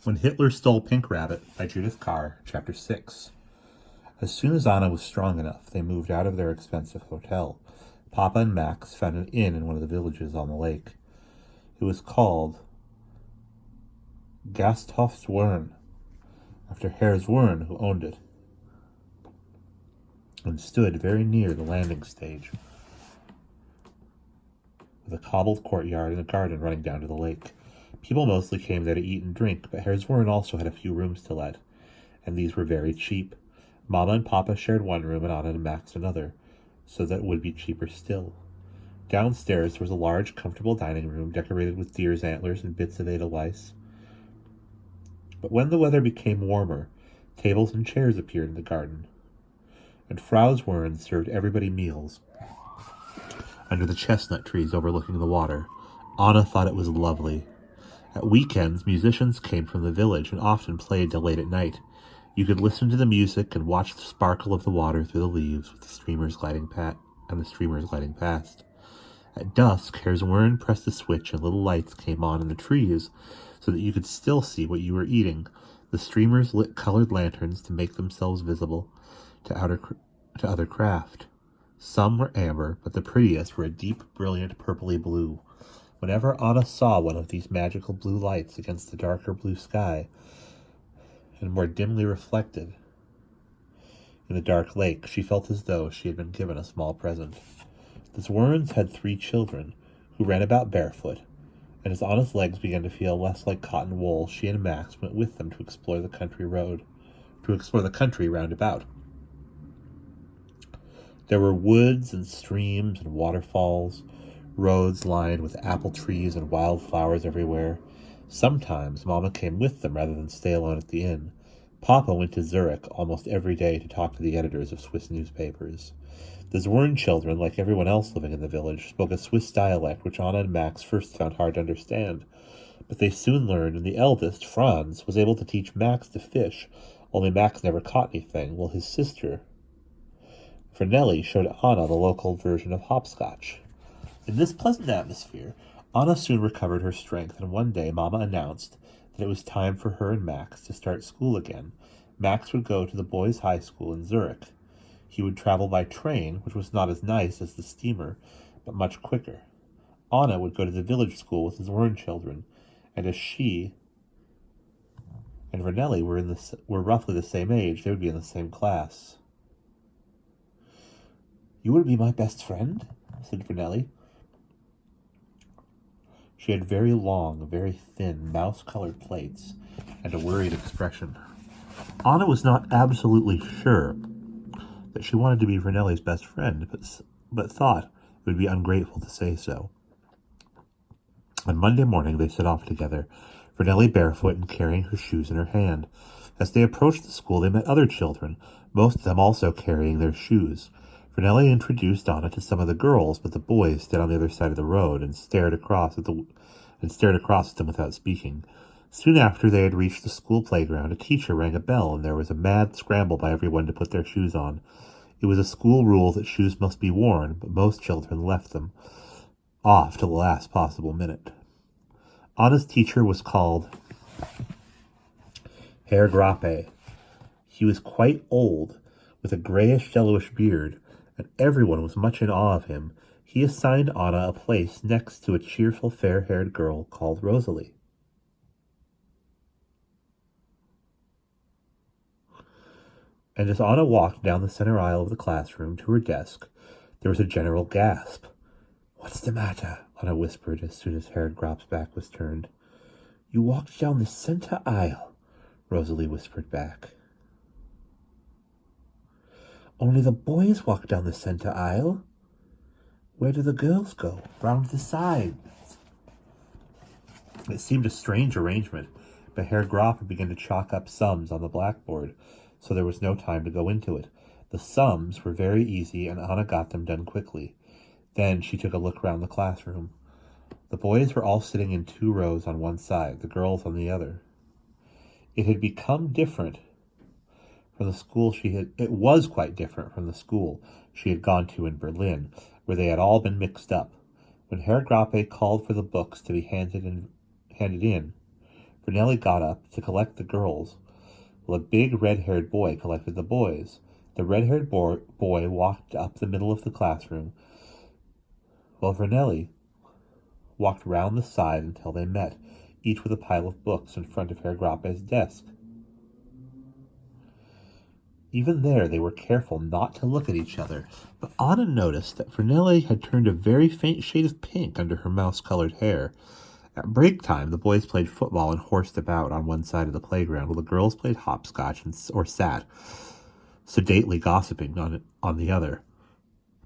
When Hitler Stole Pink Rabbit by Judith Kerr, Chapter 6. As soon as Anna was strong enough, they moved out of their expensive hotel. Papa and Max found an inn in one of the villages on the lake. It was called Gasthofswurn, after Herr Zwirn, who owned it, and stood very near the landing stage, with a cobbled courtyard and a garden running down to the lake. People mostly came there to eat and drink, but Herr Zwirn also had a few rooms to let, and these were very cheap. Mama and Papa shared one room and Anna and Max another, so that it would be cheaper still. Downstairs there was a large, comfortable dining room decorated with deer's antlers and bits of edelweiss. But when the weather became warmer, tables and chairs appeared in the garden, and Frau Zwirn served everybody meals under the chestnut trees overlooking the water. Anna thought it was lovely. At weekends, musicians came from the village and often played till late at night. You could listen to the music and watch the sparkle of the water through the leaves with the streamers gliding past. At dusk, Herr Zwirn pressed a switch and little lights came on in the trees so that you could still see what you were eating. The streamers lit colored lanterns to make themselves visible to other craft. Some were amber, but the prettiest were a deep, brilliant purpley blue. Whenever Anna saw one of these magical blue lights against the darker blue sky, and more dimly reflected in the dark lake, she felt as though she had been given a small present. The Zwirns had 3 children, who ran about barefoot, and as Anna's legs began to feel less like cotton wool, she and Max went with them to explore the country round about. There were woods and streams and waterfalls, roads lined with apple trees and wild flowers everywhere. Sometimes Mama came with them rather than stay alone at the inn. Papa went to Zurich almost every day to talk to the editors of Swiss newspapers. The Zwirn children, like everyone else living in the village, spoke a Swiss dialect which Anna and Max first found hard to understand. But they soon learned, and the eldest, Franz, was able to teach Max to fish, only Max never caught anything, while his sister, Vernelli, showed Anna the local version of hopscotch. In this pleasant atmosphere, Anna soon recovered her strength, and one day Mama announced that it was time for her and Max to start school again. Max would go to the boys' high school in Zurich. He would travel by train, which was not as nice as the steamer, but much quicker. Anna would go to the village school with the Zwirn children, and as she and Vernelli were roughly the same age, they would be in the same class. "You will be my best friend?" said Vernelli. She had very long, very thin, mouse-colored plaits and a worried expression. Anna was not absolutely sure that she wanted to be Vernelli's best friend, but thought it would be ungrateful to say so. On Monday morning they set off together, Vernelli barefoot and carrying her shoes in her hand. As they approached the school they met other children, most of them also carrying their shoes. Vernelli introduced Anna to some of the girls, but the boys stood on the other side of the road and stared across at them without speaking. Soon after they had reached the school playground, a teacher rang a bell, and there was a mad scramble by everyone to put their shoes on. It was a school rule that shoes must be worn, but most children left them off till the last possible minute. Anna's teacher was called Herr Grappe. He was quite old, with a grayish-yellowish beard, and everyone was much in awe of him. He assigned Anna a place next to a cheerful, fair-haired girl called Rosalie. And as Anna walked down the center aisle of the classroom to her desk, there was a general gasp. "What's the matter?" Anna whispered as soon as Herr Grappe's back was turned. "You walked down the center aisle," Rosalie whispered back. "Only the boys walk down the center aisle. Where do the girls go? Round the sides." It seemed a strange arrangement, but Herr Grappe began to chalk up sums on the blackboard, so there was no time to go into it. The sums were very easy, and Anna got them done quickly. Then she took a look round the classroom. The boys were all sitting in 2 rows on one side, the girls on the other. It had become different from the school it was quite different from the school she had gone to in Berlin, where they had all been mixed up. When Herr Grappe called for the books to be handed in, Vernelli got up to collect the girls, while a big red-haired boy collected the boys. The red-haired boy walked up the middle of the classroom, while Vernelli walked round the side until they met, each with a pile of books in front of Herr Grappe's desk. Even there they were careful not to look at each other, but Anna noticed that Vernelli had turned a very faint shade of pink under her mouse-colored hair. At break time, the boys played football and horsed about on one side of the playground, while the girls played hopscotch or sat, sedately gossiping on the other.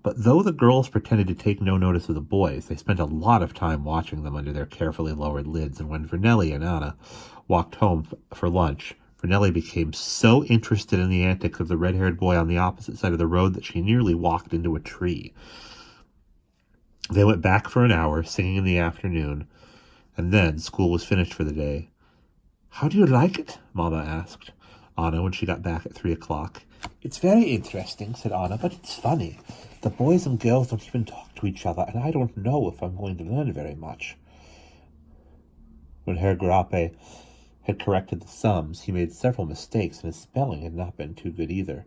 But though the girls pretended to take no notice of the boys, they spent a lot of time watching them under their carefully lowered lids, and when Vernelli and Anna walked home for lunch, Vernelli became so interested in the antics of the red-haired boy on the opposite side of the road that she nearly walked into a tree. They went back for an hour, singing in the afternoon, and then school was finished for the day. "How do you like it?" Mama asked Anna when she got back at 3 o'clock. "It's very interesting," said Anna, "but it's funny. The boys and girls don't even talk to each other, and I don't know if I'm going to learn very much." When Herr Grappe had corrected the sums, he made several mistakes, and his spelling had not been too good either.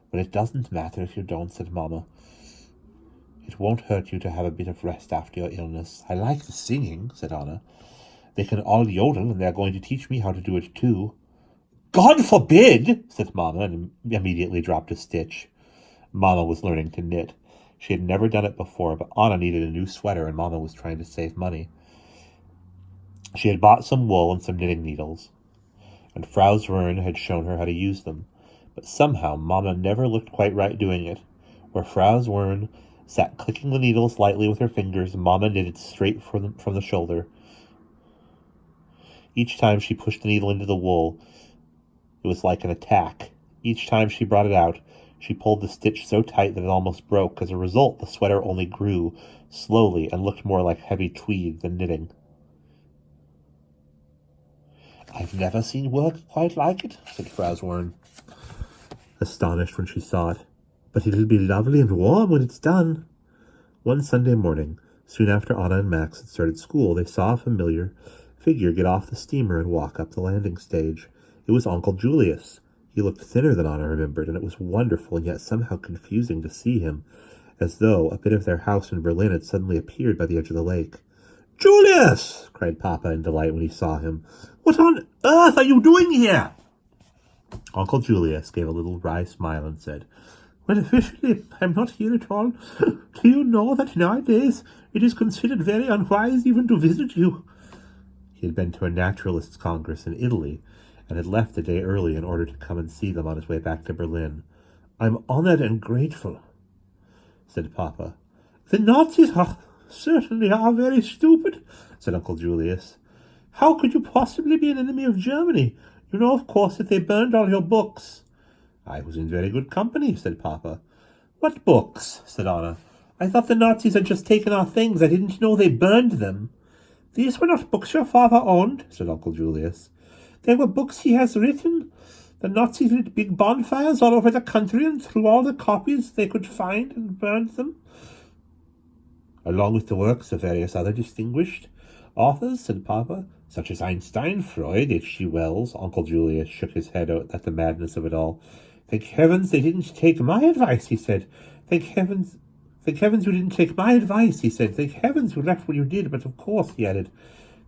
"But it doesn't matter if you don't," said Mama. "It won't hurt you to have a bit of rest after your illness." "I like the singing," said Anna. "They can all yodel, and they're going to teach me how to do it too." "God forbid!" said Mama, and immediately dropped a stitch. Mama was learning to knit. She had never done it before, but Anna needed a new sweater, and Mama was trying to save money. She had bought some wool and some knitting needles, and Frau Zwirn had shown her how to use them. But somehow Mama never looked quite right doing it. Where Frau Zwirn sat clicking the needles lightly with her fingers, Mama knitted straight from the shoulder. Each time she pushed the needle into the wool, it was like an attack. Each time she brought it out, she pulled the stitch so tight that it almost broke. As a result, the sweater only grew slowly and looked more like heavy tweed than knitting. "I've never seen work quite like it," said Frau Zwirn, astonished when she saw it. "But it'll be lovely and warm when it's done." One Sunday morning, soon after Anna and Max had started school, they saw a familiar figure get off the steamer and walk up the landing stage. It was Uncle Julius. He looked thinner than Anna remembered, and it was wonderful and yet somehow confusing to see him, as though a bit of their house in Berlin had suddenly appeared by the edge of the lake. "Julius!" cried Papa in delight when he saw him. "What on earth are you doing here?" Uncle Julius gave a little wry smile and said, "Well, officially, I'm not here at all. Do you know that nowadays it is considered very unwise even to visit you?" He had been to a naturalists' congress in Italy, and had left a day early in order to come and see them on his way back to Berlin. "I'm honored and grateful," said Papa. "The Nazis certainly are very stupid," said Uncle Julius. "How could you possibly be an enemy of Germany? You know, of course, that they burned all your books." "I was in very good company," said Papa. "What books?" said Anna. "I thought the Nazis had just taken our things. I didn't know they burned them." "These were not books your father owned," said Uncle Julius. "They were books he has written. The Nazis lit big bonfires all over the country and threw all the copies they could find and burned them." "Along with the works of various other distinguished authors," said Papa, "such as Einstein, Freud, H.G. Wells." Uncle Julius shook his head at the madness of it all. "Thank heavens they didn't take my advice," he said. Thank heavens you didn't take my advice," he said. "Thank heavens you left when you did. But of course," he added,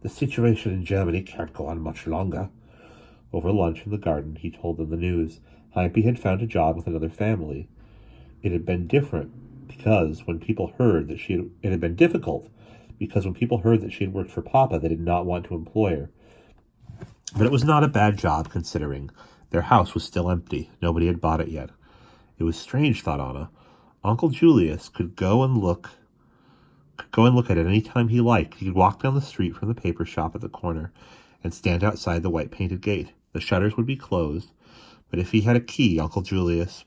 "the situation in Germany can't go on much longer." Over lunch in the garden, he told them the news. Heimpy had found a job with another family. It had been difficult because when people heard that she had worked for Papa, they did not want to employ her. But it was not a bad job, considering. Their house was still empty. Nobody had bought it yet. It was strange, thought Anna. Uncle Julius could go and look at it any time he liked. He could walk down the street from the paper shop at the corner and stand outside the white-painted gate. The shutters would be closed, but if he had a key, Uncle Julius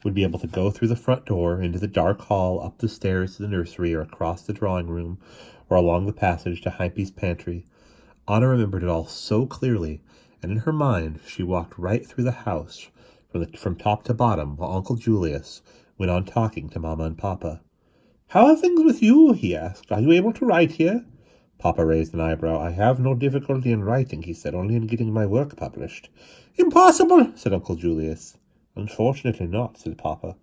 would be able to go through the front door, into the dark hall, up the stairs to the nursery, or across the drawing room, or along the passage to Heimpy's pantry. Anna remembered it all so clearly, and in her mind she walked right through the house, from top to bottom, while Uncle Julius went on talking to Mama and Papa. "How are things with you?" he asked. "Are you able to write here?" Papa raised an eyebrow. I have no difficulty in writing, he said, only in getting my work published. Impossible, said Uncle Julius. Unfortunately not, said Papa.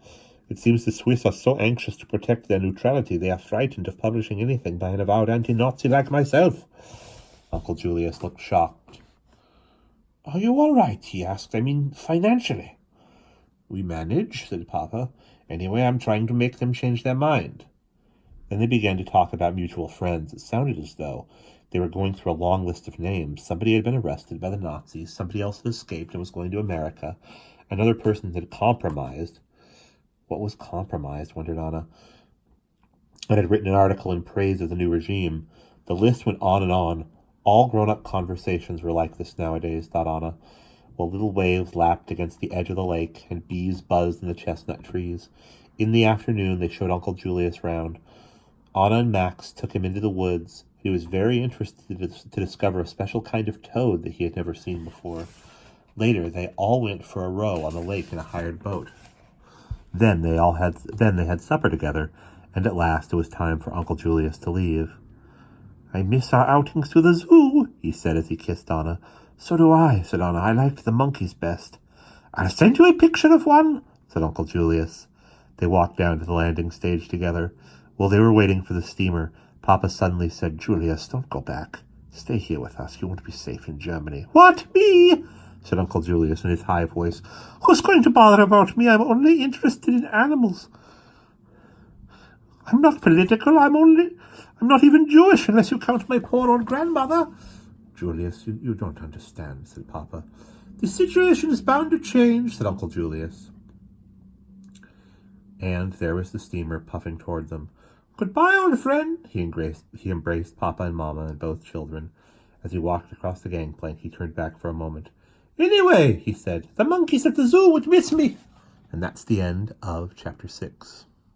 It seems the Swiss are so anxious to protect their neutrality they are frightened of publishing anything by an avowed anti-Nazi like myself. Uncle Julius looked shocked. Are you all right? He asked. I mean, financially. We manage, said Papa. Anyway, I'm trying to make them change their mind. Then they began to talk about mutual friends. It sounded as though they were going through a long list of names. Somebody had been arrested by the Nazis. Somebody else had escaped and was going to America. Another person had compromised. What was compromised, wondered Anna. And had written an article in praise of the new regime. The list went on and on. All grown-up conversations were like this nowadays, thought Anna, while little waves lapped against the edge of the lake and bees buzzed in the chestnut trees. In the afternoon, they showed Uncle Julius round. Anna and Max took him into the woods. He was very interested to discover a special kind of toad that he had never seen before. Later, they all went for a row on the lake in a hired boat. Then they had supper together, and at last it was time for Uncle Julius to leave. I miss our outings to the zoo, he said as he kissed Anna. So do I, said Anna. I liked the monkeys best. I'll send you a picture of one, said Uncle Julius. They walked down to the landing stage together. While they were waiting for the steamer, Papa suddenly said, Julius, don't go back. Stay here with us. You won't be safe in Germany. What, me? Said Uncle Julius in his high voice. Who's going to bother about me? I'm only interested in animals. I'm not political. I'm not even Jewish, unless you count my poor old grandmother. Julius, you don't understand, said Papa. The situation is bound to change, said Uncle Julius. And there was the steamer puffing toward them. Goodbye, old friend. He embraced Papa and Mama and both children. As he walked across the gangplank, he turned back for a moment. Anyway, he said, the monkeys at the zoo would miss me. And that's the end of Chapter 6.